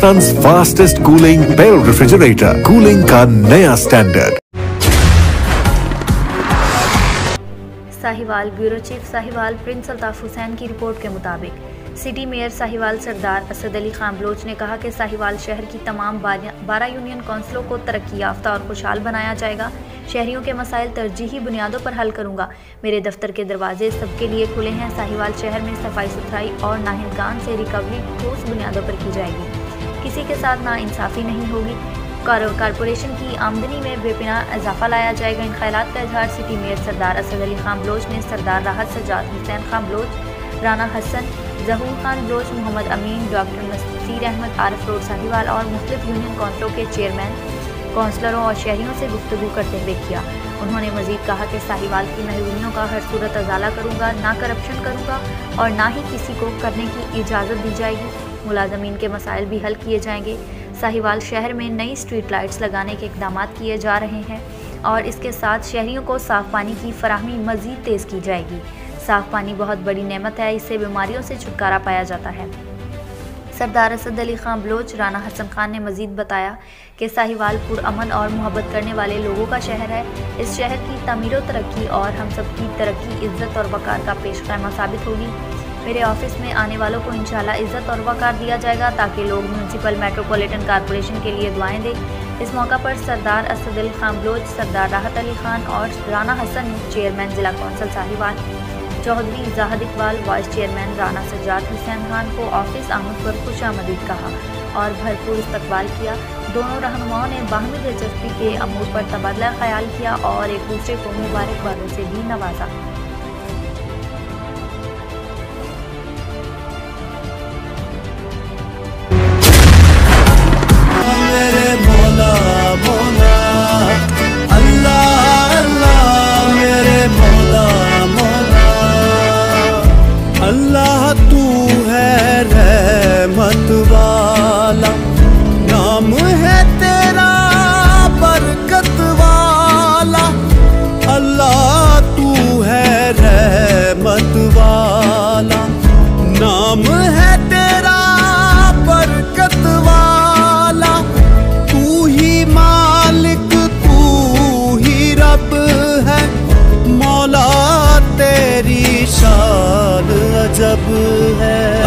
हिंदुस्तान्स fastest cooling barrel refrigerator, cooling का नया standard. Sahiwal bureau chief Sahiwal Prince Altaf Hussain की रिपोर्ट के मुताबिक सिटी मेयर साहिवाल सरदार असद अली खान बलोच ने कहा कि साहिवाल शहर की तमाम 12 यूनियन कौंसिलों को तरक्की याफ्ता और खुशहाल बनाया जाएगा। शहरियों के मसाइल तरजीही बुनियादों पर हल करूंगा। मेरे दफ्तर के दरवाजे सबके लिए खुले हैं। साहिवाल शहर में सफाई सुथराई और नाहिदगान से रिकवरी ठोस बुनियादों पर की जाएगी। किसी के साथ नाइंसाफ़ी नहीं होगी। कारपोरेशन की आमदनी में बेपना इजाफा लाया जाएगा। इन ख्यालात का इजहार सिटी मेयर सरदार असद अली खान बलोच ने सरदार राहत सज्जाद हुसैन खान बलोच, राना हसन, जहूर खान बलोच, मोहम्मद अमीन, डॉक्टर नसीर अहमद, आरिफ रोड साहिवाल और मुख्तलिफ यूनियन कौंसिलों के चेयरमैन, कौंसलरों और शहरियों से गुफ्तगू करते हुए किया। उन्होंने मजीद कहा कि साहिवाल की महरूमियों का हर सूरत अजाला करूँगा, ना करप्शन करूँगा और ना ही किसी को करने की इजाज़त दी जाएगी। मुलाजमीन के मसाइल भी हल किए जाएंगे। साहिवाल शहर में नई स्ट्रीट लाइट्स लगाने के इक़दाम किए जा रहे हैं और इसके साथ शहरियों को साफ़ पानी की फराहमी मज़ीद तेज़ की जाएगी। साफ़ पानी बहुत बड़ी नेमत है, इससे बीमारियों से छुटकारा पाया जाता है। सरदार असद अली खान बलोच, राना हसन खान ने मजीद बताया कि साहिवाल पुरअमन और मोहब्बत करने वाले लोगों का शहर है। इस शहर की तमीर व तरक्की और हम सब की तरक्की, इज़्ज़त और वक़ार का पेशखैमा साबित होगी। मेरे ऑफिस में आने वालों को इंशाल्लाह इज़्ज़त और वक़ार दिया जाएगा ताकि लोग म्यूनसिपल मेट्रोपॉलिटन कॉरपोरेशन के लिए दुआएं दें। इस मौका पर सरदार असद अली खान बलोच, सरदार राहत अली खान और राना हसन, चेयरमैन ज़िला council Sahiwal, Chaudhry Zahid Iqbal, vice chairman Rana Sajjad Hussain Khan को ऑफिस आमद पर खुशामदीद कहा और भरपूर इस्तकबाल किया। दोनों रहनुमाओं ने बाहमी दिलचस्पी के अमूर पर तबादला ख्याल किया और एक दूसरे को मुबारकबादों से भी नवाजा। अल्लाह तू है रहमत वाला, नाम है तेरा बरकत वाला। अल्लाह तू है रहमत वाला, नाम है तेरा बरकत वाला। तू ही मालिक, तू ही रब है, मौला तेरी शान अजब है।